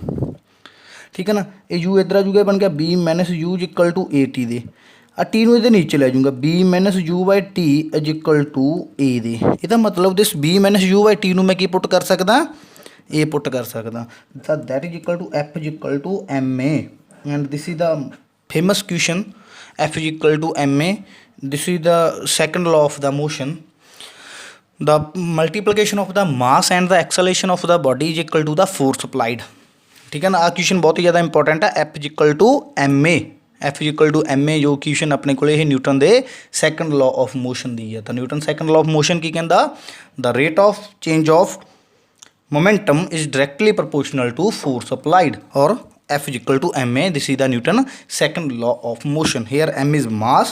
ਠੀਕ ਹੈ ਨਾ। ਇਹ u ਇੱਧਰ ਆ ਜੂਗਾ, ਬਣ ਗਿਆ b minus u is equal to at ਦੇ, ਆ ਟੀ ਨੂੰ ਇਹਦੇ ਨੀਚੇ ਲੈ ਜਾਊਗਾ, b minus u/t is equal to a ਦੇ। ਇਹਦਾ ਮਤਲਬ ਦਿਸ b ਮਾਈਨਸ u/t ਨੂੰ ਮੈਂ ਕੀ ਪੁੱਟ ਕਰ ਸਕਦਾ, a ਪੁੱਟ ਕਰ ਸਕਦਾ। ਤਾਂ that is equal to f is equal to ma and this is the famous question, f is equal to ma. This is the second law of the motion. The multiplication of the mass and the acceleration of the body is equal to the force applied. ठीक है ना। आ question बहुत ही ज़्यादा important है। f is equal to ma, f is equal to ma जो question अपने को Newton के second law of motion दी है। तो Newton second law of motion की कहता, the rate of change of momentum is directly proportional to force applied, और f is equal to ma. This is the Newton second law of motion. Here m is mass,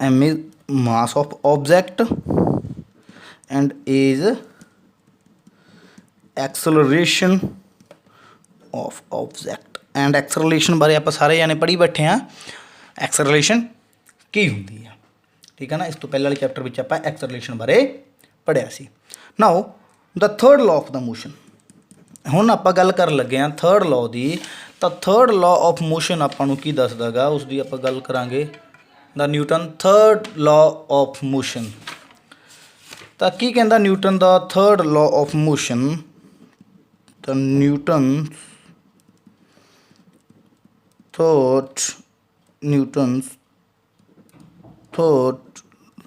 m is mass of object and a is acceleration of object. And acceleration बारे आप सारे जाने पढ़ी बैठे हैं, acceleration की होंगी है, ठीक है ना। इस तो पहले वाले चैप्टर में आप acceleration बारे पढ़िया सी। Now the third law of the motion, ਹੁਣ ਆਪਾਂ ਗੱਲ ਕਰਨ ਲੱਗੇ ਹਾਂ ਥਰਡ ਲਾਅ ਦੀ। ਤਾਂ ਥਰਡ ਲਾਅ ਆਫ ਮੋਸ਼ਨ ਆਪਾਂ ਨੂੰ ਕੀ ਦੱਸਦਾ ਗਾ, ਉਸ ਦੀ ਆਪਾਂ ਗੱਲ ਕਰਾਂਗੇ, the Newton third law of motion. ਤਾਂ ਕੀ ਕਹਿੰਦਾ ਨਿਊਟਨ ਦਾ ਥਰਡ ਲਾਅ ਆਫ ਮੋਸ਼ਨ? ਤਾਂ Newton third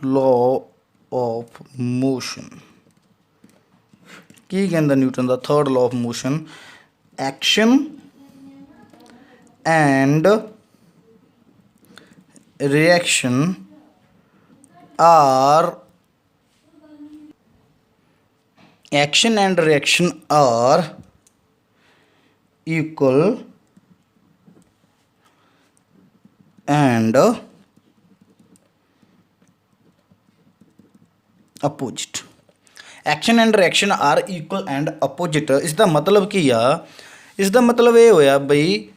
law of motion ਕੀ ਕਹਿੰਦਾ ਨਿਊਟਨ ਦਾ third law of motion? Action and reaction are equal and opposite. Action and reaction are equal and opposite. ਇਸ ਦਾ ਮਤਲਬ ਕੀ ਆ? ਇਸ ਦਾ ਮਤਲਬ ਇਹ ਹੋਇਆ ਬਈ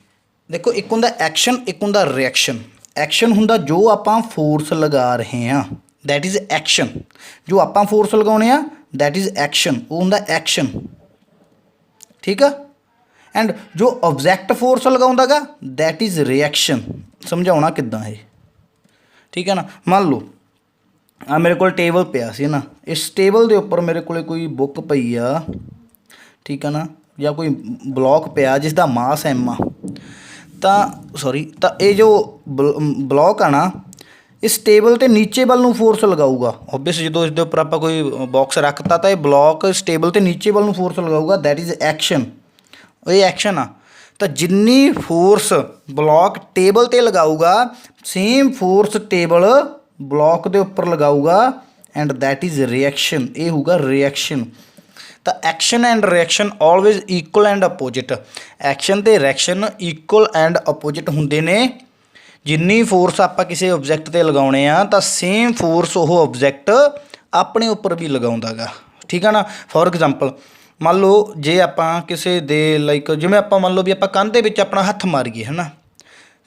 ਦੇਖੋ, ਇੱਕ ਹੁੰਦਾ ਐਕਸ਼ਨ, ਇੱਕ ਹੁੰਦਾ ਰਿਐਕਸ਼ਨ। ਐਕਸ਼ਨ ਹੁੰਦਾ ਜੋ ਆਪਾਂ ਫੋਰਸ ਲਗਾ ਰਹੇ ਹਾਂ, ਦੈਟ ਇਜ਼ ਐਕਸ਼ਨ। ਜੋ ਆਪਾਂ ਫੋਰਸ ਲਗਾਉਣੇ ਆ ਦੈਟ ਇਜ਼ ਐਕਸ਼ਨ, ਉਹ ਹੁੰਦਾ ਐਕਸ਼ਨ, ਠੀਕ ਆ। ਐਂਡ ਜੋ ਆਬਜੈਕਟ ਫੋਰਸ ਲਗਾਉਂਦਾ ਗਾ ਦੈਟ ਇਜ਼ ਰਿਐਕਸ਼ਨ। ਸਮਝਾਉਣਾ ਕਿੱਦਾਂ ਇਹ, ਠੀਕ ਹੈ ਨਾ। ਮੰਨ ਲਓ ਆ ਮੇਰੇ ਕੋਲ ਟੇਬਲ ਪਿਆ ਸੀ ਨਾ, ਇਸ ਟੇਬਲ ਦੇ ਉੱਪਰ ਮੇਰੇ ਕੋਲ ਕੋਈ ਬੁੱਕ ਪਈ ਆ, ਠੀਕ ਆ ਨਾ, ਜਾਂ ਕੋਈ ਬਲੌਕ ਪਿਆ ਜਿਸ ਦਾ ਮਾਸ m ਆ। ਤਾਂ ਇਹ ਜੋ ਬਲੌਕ ਆ ਨਾ, ਇਸ ਟੇਬਲ 'ਤੇ ਨੀਚੇ ਵੱਲ ਨੂੰ ਫੋਰਸ ਲਗਾਊਗਾ। ਓਬਵੀਅਸ ਜਦੋਂ ਇਸ ਦੇ ਉੱਪਰ ਆਪਾਂ ਕੋਈ ਬਾਕਸ ਰੱਖਤਾ ਤਾਂ ਇਹ ਬਲੌਕ ਇਸ ਟੇਬਲ 'ਤੇ ਨੀਚੇ ਵੱਲ ਨੂੰ ਫੋਰਸ ਲਗਾਊਗਾ, ਦੈਟ ਇਜ਼ ਐਕਸ਼ਨ। ਇਹ ਐਕਸ਼ਨ ਆ। ਤਾਂ ਜਿੰਨੀ ਫੋਰਸ ਬਲੌਕ ਟੇਬਲ 'ਤੇ ਲਗਾਊਗਾ ਸੇਮ ਫੋਰਸ ਟੇਬਲ ਬਲੌਕ ਦੇ ਉੱਪਰ ਲਗਾਊਗਾ ਐਂਡ ਦੈਟ ਇਜ਼ ਰਿਐਕਸ਼ਨ। ਇਹ ਹੋਊਗਾ ਰਿਐਕਸ਼ਨ। ਤਾਂ action and reaction always equal and opposite. Action ਅਤੇ ਰਿਐਕਸ਼ਨ ਇਕੁਅਲ ਐਂਡ ਅਪੋਜਿਟ ਹੁੰਦੇ ਨੇ। ਜਿੰਨੀ ਫੋਰਸ ਆਪਾਂ ਕਿਸੇ ਓਬਜੈਕਟ 'ਤੇ ਲਗਾਉਣੇ ਆ ਤਾਂ ਸੇਮ ਫੋਰਸ ਉਹ ਓਬਜੈਕਟ ਆਪਣੇ ਉੱਪਰ ਵੀ ਲਗਾਉਂਦਾ ਗਾ, ਠੀਕ ਆ ਨਾ। ਫੋਰ ਐਗਜ਼ਾਮਪਲ ਮੰਨ ਲਓ ਜੇ ਆਪਾਂ ਕਿਸੇ ਦੇ ਲਾਈਕ ਜਿਵੇਂ ਆਪਾਂ ਮੰਨ ਲਓ ਵੀ ਆਪਾਂ ਕੰਧ ਦੇ ਵਿੱਚ ਆਪਣਾ ਹੱਥ ਮਾਰੀਏ, ਹੈ ਨਾ,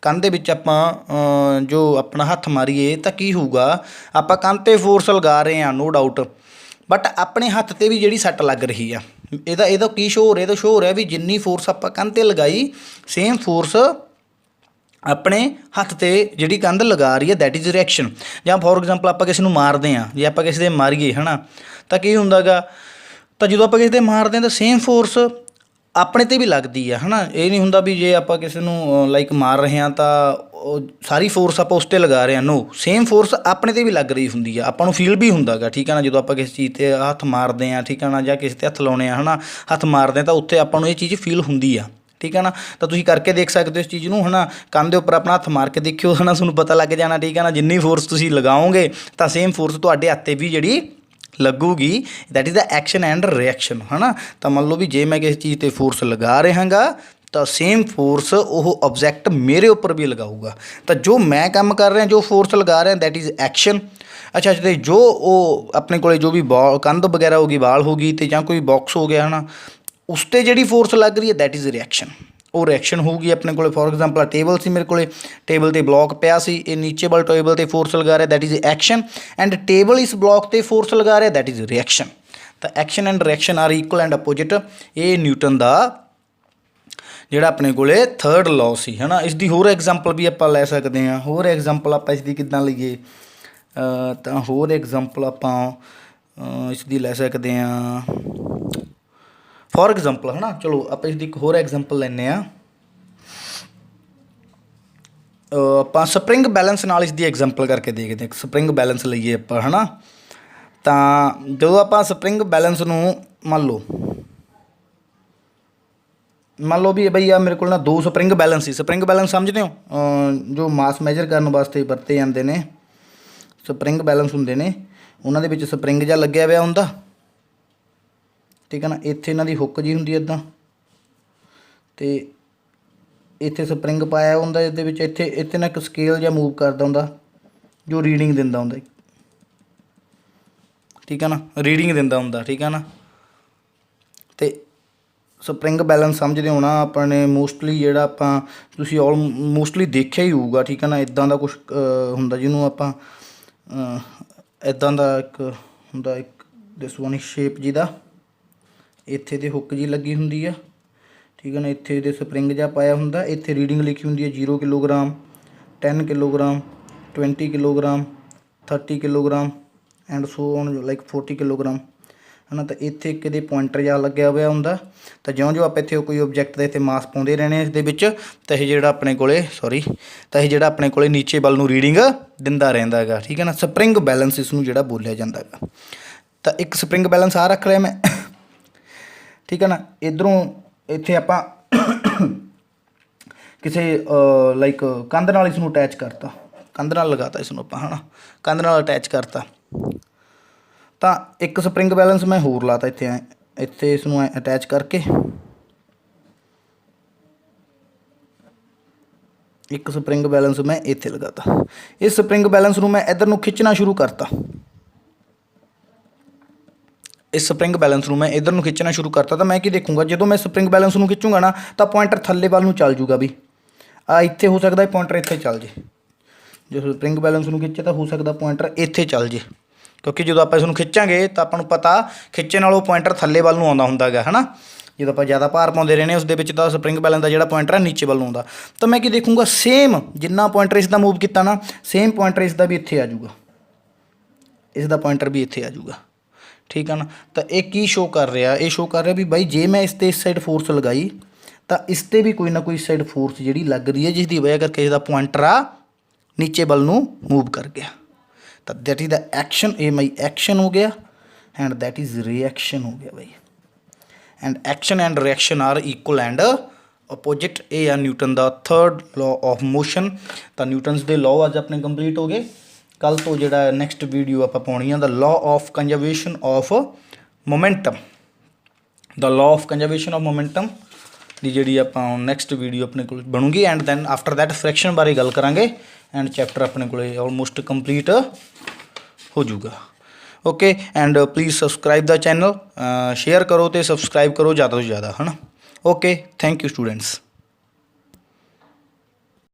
ਕੰਧ ਦੇ ਵਿੱਚ ਆਪਾਂ ਜੋ ਆਪਣਾ ਹੱਥ ਮਾਰੀਏ ਤਾਂ ਕੀ ਹੋਊਗਾ, ਆਪਾਂ ਕੰਧ 'ਤੇ ਫੋਰਸ ਲਗਾ ਰਹੇ ਹਾਂ ਨੋ ਡਾਊਟ, ਬਟ ਆਪਣੇ ਹੱਥ 'ਤੇ ਵੀ ਜਿਹੜੀ ਸੱਟ ਲੱਗ ਰਹੀ ਆ, ਇਹਦਾ ਕੀ ਸ਼ੋ ਹੋ ਰਿਹਾ? ਇਹਦਾ ਸ਼ੋ ਹੋ ਰਿਹਾ ਵੀ ਜਿੰਨੀ ਫੋਰਸ ਆਪਾਂ ਕੰਧ 'ਤੇ ਲਗਾਈ ਸੇਮ ਫੋਰਸ ਆਪਣੇ ਹੱਥ 'ਤੇ ਜਿਹੜੀ ਕੰਧ ਲਗਾ ਰਹੀ ਹੈ ਦੈਟ ਇਜ਼ ਰਿਐਕਸ਼ਨ। ਜਾਂ ਫੋਰ ਐਗਜ਼ਾਮਪਲ ਆਪਾਂ ਕਿਸੇ ਨੂੰ ਮਾਰਦੇ ਹਾਂ, ਜੇ ਆਪਾਂ ਕਿਸੇ ਦੇ ਮਾਰੀਏ ਹੈ ਨਾ, ਤਾਂ ਕੀ ਹੁੰਦਾ ਗਾ, ਤਾਂ ਜਦੋਂ ਆਪਾਂ ਕਿਸੇ 'ਤੇ ਮਾਰਦੇ ਹਾਂ ਤਾਂ ਸੇਮ ਫੋਰਸ ਆਪਣੇ 'ਤੇ ਵੀ ਲੱਗਦੀ ਆ, ਹੈ ਨਾ। ਇਹ ਨਹੀਂ ਹੁੰਦਾ ਵੀ ਜੇ ਆਪਾਂ ਕਿਸੇ ਨੂੰ ਲਾਈਕ ਮਾਰ ਰਹੇ ਹਾਂ ਤਾਂ ਉਹ ਸਾਰੀ ਫੋਰਸ ਆਪਾਂ ਉਸ 'ਤੇ ਲਗਾ ਰਹੇ ਹਾਂ, ਨੋ, ਸੇਮ ਫੋਰਸ ਆਪਣੇ 'ਤੇ ਵੀ ਲੱਗ ਰਹੀ ਹੁੰਦੀ ਆ, ਆਪਾਂ ਨੂੰ ਫੀਲ ਵੀ ਹੁੰਦਾ ਗਾ, ਠੀਕ ਆ ਨਾ। ਜਦੋਂ ਆਪਾਂ ਕਿਸੇ ਚੀਜ਼ 'ਤੇ ਹੱਥ ਮਾਰਦੇ ਹਾਂ, ਠੀਕ ਆ ਨਾ, ਜਾਂ ਕਿਸੇ 'ਤੇ ਹੱਥ ਲਾਉਣੇ ਆ, ਹੈ ਨਾ, ਹੱਥ ਮਾਰਦੇ ਹਾਂ ਤਾਂ ਉੱਥੇ ਆਪਾਂ ਨੂੰ ਇਹ ਚੀਜ਼ ਫੀਲ ਹੁੰਦੀ ਆ, ਠੀਕ ਹੈ ਨਾ। ਤਾਂ ਤੁਸੀਂ ਕਰਕੇ ਦੇਖ ਸਕਦੇ ਹੋ ਇਸ ਚੀਜ਼ ਨੂੰ, ਹੈ ਨਾ। ਕੰਨ ਦੇ ਉੱਪਰ ਆਪਣਾ ਹੱਥ ਮਾਰ ਕੇ ਦੇਖਿਓ, ਹੈ ਨਾ, ਤੁਹਾਨੂੰ ਪਤਾ ਲੱਗ ਜਾਣਾ, ਠੀਕ ਹੈ ਨਾ। ਜਿੰਨੀ ਫੋਰਸ ਤੁਸੀਂ ਲਗਾਓਗੇ ਤਾਂ ਸੇਮ ਫੋਰਸ ਤੁਹਾਡੇ ਹੱਥ 'ਤੇ ਵੀ ਜਿਹੜੀ ਲੱਗੂਗੀ, that is the action and reaction, ਹੈ ਨਾ। ਤਾਂ ਮੰਨ ਲਓ ਵੀ ਜੇ ਮੈਂ ਕਿਸੇ ਚੀਜ਼ 'ਤੇ ਫੋਰਸ ਲਗਾ ਰਿਹਾ ਗਾ ਤਾਂ ਸੇਮ ਫੋਰਸ ਉਹ ਆਬਜੈਕਟ ਮੇਰੇ ਉੱਪਰ ਵੀ ਲਗਾਊਗਾ। ਤਾਂ ਜੋ ਮੈਂ ਕੰਮ ਕਰ ਰਿਹਾ, ਜੋ ਫੋਰਸ ਲਗਾ ਰਿਹਾ ਦੈਟ ਇਜ਼ ਐਕਸ਼ਨ, ਅੱਛਾ ਤੇ ਜੋ ਉਹ ਆਪਣੇ ਕੋਲੇ ਜੋ ਵੀ ਬॉल ਕੰਧ ਵਗੈਰਾ ਹੋ ਗਈ, ਵਾਲ ਹੋ ਗਈ, ਤੇ ਜਾਂ ਕੋਈ ਬਾਕਸ ਹੋ ਗਿਆ ਹੈ ਨਾ, ਉਸ 'ਤੇ ਜਿਹੜੀ ਫੋਰਸ ਲੱਗ ਰਹੀ ਹੈ ਦੈਟ ਇਜ਼ ਰਿਐਕਸ਼ਨ। ਉਹ ਰਿਐਕਸ਼ਨ ਹੋਊਗੀ ਆਪਣੇ ਕੋਲੇ। ਫੋਰ ਐਗਜ਼ਾਮਪਲ ਟੇਬਲ ਸੀ ਮੇਰੇ ਕੋਲੇ, ਟੇਬਲ 'ਤੇ ਬਲੋਕ ਪਿਆ ਸੀ, ਇਹ ਨੀਚੇ ਵਾਲ ਟੇਬਲ 'ਤੇ ਫੋਰਸ ਲਗਾ ਰਿਹਾ that is action, and table ਇਸ ਬਲੋਕ 'ਤੇ ਫੋਰਸ ਲਗਾ ਰਿਹਾ ਦੈਟ ਇਜ਼ ਰਿਐਕਸ਼ਨ। ਤਾਂ action and reaction are equal and opposite. ਇਹ ਨਿਊਟਨ ਦਾ ਜਿਹੜਾ ਆਪਣੇ ਕੋਲੇ ਥਰਡ ਲਾਅ ਸੀ ਹੈ ਨਾ। ਇਸ ਦੀ ਹੋਰ ਐਗਜ਼ਾਮਪਲ ਵੀ ਆਪਾਂ ਲੈ ਸਕਦੇ ਹਾਂ। ਹੋਰ ਐਗਜ਼ਾਮਪਲ ਆਪਾਂ ਇਸ ਦੀ ਕਿੱਦਾਂ ਲਈਏ, ਤਾਂ ਹੋਰ ਐਗਜ਼ਾਮਪਲ ਆਪਾਂ ਇਸ ਦੀ ਲੈ ਸਕਦੇ ਹਾਂ। ਫੋਰ ਐਗਜ਼ਾਮਪਲ ਹੈ ਨਾ, ਚਲੋ ਆਪਾਂ ਇਸ ਦੀ ਇੱਕ ਹੋਰ ਐਗਜ਼ਾਮਪਲ ਲੈਂਦੇ ਹਾਂ। ਆਪਾਂ ਸਪਰਿੰਗ ਬੈਲੈਂਸ ਨਾਲ ਇਸ ਦੀ ਐਗਜ਼ਾਮਪਲ ਕਰਕੇ ਦੇਖਦੇ ਹਾਂ। ਸਪਰਿੰਗ ਬੈਲੈਂਸ ਲਈਏ ਆਪਾਂ ਹੈ ਨਾ। ਤਾਂ ਜਦੋਂ ਆਪਾਂ ਸਪਰਿੰਗ ਬੈਲੈਂਸ ਨੂੰ ਮੰਨ ਲਓ ਵੀ ਬਈ ਆ ਮੇਰੇ ਕੋਲ ਨਾ ਦੋ ਸਪਰਿੰਗ ਬੈਲੈਂਸ ਸੀ। ਸਪਰਿੰਗ ਬੈਲੈਂਸ ਸਮਝਦੇ ਹੋ, ਜੋ ਮਾਸ ਮੈਜਰ ਕਰਨ ਵਾਸਤੇ ਵਰਤੇ ਜਾਂਦੇ ਨੇ। ਸਪਰਿੰਗ ਬੈਲੈਂਸ ਹੁੰਦੇ ਨੇ, ਉਹਨਾਂ ਦੇ ਵਿੱਚ ਸਪਰਿੰਗ ਜਿਹਾ ਲੱਗਿਆ ਹੋਇਆ ਹੁੰਦਾ, ਠੀਕ ਹੈ ਨਾ। ਇੱਥੇ ਇਹਨਾਂ ਦੀ ਹੁੱਕ ਜੀ ਹੁੰਦੀ ਇੱਦਾਂ, ਅਤੇ ਇੱਥੇ ਸਪਰਿੰਗ ਪਾਇਆ ਹੁੰਦਾ ਇਹਦੇ ਵਿੱਚ। ਇੱਥੇ ਨਾ ਇੱਕ ਸਕੇਲ ਜਿਹਾ ਮੂਵ ਕਰਦਾ ਹੁੰਦਾ ਜੋ ਰੀਡਿੰਗ ਦਿੰਦਾ ਹੁੰਦਾ, ਠੀਕ ਹੈ ਨਾ, ਰੀਡਿੰਗ ਦਿੰਦਾ ਹੁੰਦਾ, ਠੀਕ ਹੈ ਨਾ। ਅਤੇ ਸਪਰਿੰਗ ਬੈਲੈਂਸ ਸਮਝਦੇ ਹੋਣਾ ਆਪਣੇ ਮੋਸਟਲੀ, ਜਿਹੜਾ ਆਪਾਂ ਤੁਸੀਂ ਮੋਸਟਲੀ ਦੇਖਿਆ ਹੀ ਹੋਊਗਾ, ਠੀਕ ਹੈ ਨਾ। ਇੱਦਾਂ ਦਾ ਕੁਛ ਹੁੰਦਾ ਜਿਹਨੂੰ ਆਪਾਂ ਇੱਦਾਂ ਦਾ ਇੱਕ ਹੁੰਦਾ, ਇੱਕ ਦਿਸ ਵਨ ਸ਼ੇਪ ਜਿਹਦਾ ਇੱਥੇ ਤੇ ਹੁੱਕ ਜੀ ਲੱਗੀ ਹੁੰਦੀ ਆ, ਠੀਕ ਹੈ ਨਾ। ਇੱਥੇ ਇਹਦੇ ਸਪਰਿੰਗ ਜਿਹਾ ਪਾਇਆ ਹੁੰਦਾ, ਇੱਥੇ ਰੀਡਿੰਗ ਲਿਖੀ ਹੁੰਦੀ ਹੈ 0 kilogram, 10 kilogram, 20 kilogram, 30 kilogram and so on like 40 kilogram ਹੈ ਨਾ। ਤਾਂ ਇੱਥੇ ਇੱਕ ਇਹਦੇ ਪੁਆਇੰਟਰ ਜਿਹਾ ਲੱਗਿਆ ਹੋਇਆ ਹੁੰਦਾ। ਤਾਂ ਜਿਉਂ ਆਪਾਂ ਇੱਥੇ ਕੋਈ ਓਬਜੈਕਟ ਦਾ ਇੱਥੇ ਮਾਸ ਪਾਉਂਦੇ ਰਹਿਣੇ ਇਸ ਦੇ ਵਿੱਚ, ਤਾਂ ਇਹ ਜਿਹੜਾ ਆਪਣੇ ਕੋਲੇ ਆਪਣੇ ਕੋਲੇ ਨੀਚੇ ਵੱਲ ਨੂੰ ਰੀਡਿੰਗ ਦਿੰਦਾ ਰਹਿੰਦਾ ਹੈਗਾ, ਠੀਕ ਹੈ ਨਾ। ਸਪਰਿੰਗ ਬੈਲੈਂਸ ਇਸ ਨੂੰ ਜਿਹੜਾ ਬੋਲਿਆ ਜਾਂਦਾ ਹੈਗਾ। ਤਾਂ ਇੱਕ ਸਪਰਿੰਗ ਬੈਲੈਂਸ ਆ ਰੱਖ ਲਿਆ ਮੈਂ, ਠੀਕ ਹੈ ਨਾ। ਇੱਧਰੋਂ ਇੱਥੇ ਆਪਾਂ ਕਿਸੇ ਲਾਈਕ ਕੰਧ ਨਾਲ ਇਸ ਨੂੰ ਅਟੈਚ ਕਰਤਾ, ਕੰਧ ਨਾਲ ਲਗਾਤਾ ਇਸ ਨੂੰ ਆਪਾਂ ਹੈ ਨਾ, ਕੰਧ ਨਾਲ ਅਟੈਚ ਕਰਤਾ। ਤਾਂ ਇੱਕ ਸਪਰਿੰਗ ਬੈਲੈਂਸ ਮੈਂ ਹੋਰ ਲਾਤਾ ਇੱਥੇ ਇਸ ਨੂੰ ਅਟੈਚ ਕਰਕੇ। ਇੱਕ ਸਪਰਿੰਗ ਬੈਲੈਂਸ ਮੈਂ ਇੱਥੇ ਲਗਾਤਾ। ਇਸ ਸਪਰਿੰਗ ਬੈਲੈਂਸ ਨੂੰ ਮੈਂ ਇੱਧਰ ਨੂੰ ਖਿੱਚਣਾ ਸ਼ੁਰੂ ਕਰਤਾ। ਇਸ ਸਪਰਿੰਗ ਬੈਲੈਂਸ ਨੂੰ ਮੈਂ ਇੱਧਰ ਨੂੰ ਖਿੱਚਣਾ ਸ਼ੁਰੂ ਕਰਤਾ। ਤਾਂ ਮੈਂ ਕੀ ਦੇਖੂੰਗਾ, ਜਦੋਂ ਮੈਂ ਸਪਰਿੰਗ ਬੈਲੈਂਸ ਨੂੰ ਖਿੱਚੂੰਗਾ ਨਾ, ਤਾਂ ਪੁਆਇੰਟਰ ਥੱਲੇ ਵੱਲ ਨੂੰ ਚੱਲ ਜੂਗਾ। ਵੀ ਆ ਇੱਥੇ ਹੋ ਸਕਦਾ ਪੁਆਇੰਟਰ ਇੱਥੇ ਚੱਲ ਜੇ। ਜਦੋਂ ਸਪਰਿੰਗ ਬੈਲੈਂਸ ਨੂੰ ਖਿੱਚੇ ਤਾਂ ਹੋ ਸਕਦਾ ਪੁਆਇੰਟਰ ਇੱਥੇ ਚੱਲ ਜੇ, ਕਿਉਂਕਿ ਜਦੋਂ ਆਪਾਂ ਇਸ ਨੂੰ ਖਿੱਚਾਂਗੇ ਤਾਂ ਆਪਾਂ ਨੂੰ ਪਤਾ ਖਿੱਚਣ ਨਾਲ ਉਹ ਪੁਆਇੰਟਰ ਥੱਲੇ ਵੱਲ ਨੂੰ ਆਉਂਦਾ ਹੁੰਦਾ ਹੈਗਾ ਹੈ ਨਾ। ਜਦੋਂ ਆਪਾਂ ਜ਼ਿਆਦਾ ਭਾਰ ਪਾਉਂਦੇ ਰਹਿੰਦੇ ਉਸ ਦੇ ਵਿੱਚ ਤਾਂ ਸਪਰਿੰਗ ਬੈਲੈਂਸ ਦਾ ਜਿਹੜਾ ਪੁਆਇੰਟਰ ਹੈ ਨੀਚੇ ਵੱਲ ਨੂੰ ਆਉਂਦਾ। ਤਾਂ ਮੈਂ ਕੀ ਦੇਖੂੰਗਾ, ਸੇਮ ਜਿੰਨਾ ਪੁਆਇੰਟਰ ਇਸ ਦਾ ਮੂਵ ਕੀਤਾ ਨਾ, ਸੇਮ ਪੁਆਇੰਟਰ ਇਸ ਦਾ ਵੀ ਇੱਥੇ ਆ ਜਾਊਗਾ, ਇਸ ਦਾ ਪੁਆਇੰਟਰ ਵੀ ਇੱਥੇ ਆ ਜਾਊਗਾ, ਠੀਕ ਹੈ ਨਾ। ਤਾਂ ਇਹ ਕੀ ਸ਼ੋਅ ਕਰ ਰਿਹਾ, ਇਹ ਸ਼ੋਅ ਕਰ ਰਿਹਾ ਵੀ ਬਾਈ ਜੇ ਮੈਂ ਇਸ 'ਤੇ ਇਸ ਸਾਈਡ ਫੋਰਸ ਲਗਾਈ ਤਾਂ ਇਸ 'ਤੇ ਵੀ ਕੋਈ ਨਾ ਕੋਈ ਸਾਈਡ ਫੋਰਸ ਜਿਹੜੀ ਲੱਗ ਰਹੀ ਹੈ, ਜਿਸ ਦੀ ਵਜ੍ਹਾ ਕਰਕੇ ਇਹਦਾ ਪੁਆਇੰਟਰ ਆ ਨੀਚੇ ਵੱਲ ਨੂੰ ਮੂਵ ਕਰ ਗਿਆ। ਤਾਂ ਦੈਟ ਇਜ਼ ਦਾ ਐਕਸ਼ਨ। ਇਹ ਮਾਈ ਐਕਸ਼ਨ ਹੋ ਗਿਆ ਐਂਡ ਦੈਟ ਇਜ਼ ਰਿਐਕਸ਼ਨ ਹੋ ਗਿਆ ਬਾਈ। And action and reaction are equal and opposite. ਇਹ ਆ ਨਿਊਟਨ ਦਾ ਥਰਡ ਲਾਅ ਆਫ ਮੋਸ਼ਨ। ਤਾਂ ਨਿਊਟਨਸ ਦੇ ਲਾਅ ਅੱਜ ਆਪਣੇ ਕੰਪਲੀਟ ਹੋ ਗਏ। ਕੱਲ੍ਹ ਤੋਂ ਜਿਹੜਾ ਨੈਕਸਟ ਵੀਡੀਓ ਆਪਾਂ ਪਾਉਣੀ ਆ the law of conservation of momentum. The law of conservation of momentum ਦੀ ਜਿਹੜੀ ਆਪਾਂ ਨੈਕਸਟ ਵੀਡੀਓ ਆਪਣੇ ਕੋਲ ਬਣੂਗੀ। And then after that friction ਬਾਰੇ ਗੱਲ ਕਰਾਂਗੇ ਐਂਡ ਚੈਪਟਰ ਆਪਣੇ ਕੋਲ ਆਲਮੋਸਟ ਕੰਪਲੀਟ ਹੋ ਜਾਊਗਾ। Okay, and please subscribe the channel, share ਕਰੋ ਅਤੇ ਸਬਸਕ੍ਰਾਈਬ ਕਰੋ ਜ਼ਿਆਦਾ ਤੋਂ ਜ਼ਿਆਦਾ ਹੈ ਨਾ। Okay, thank you students.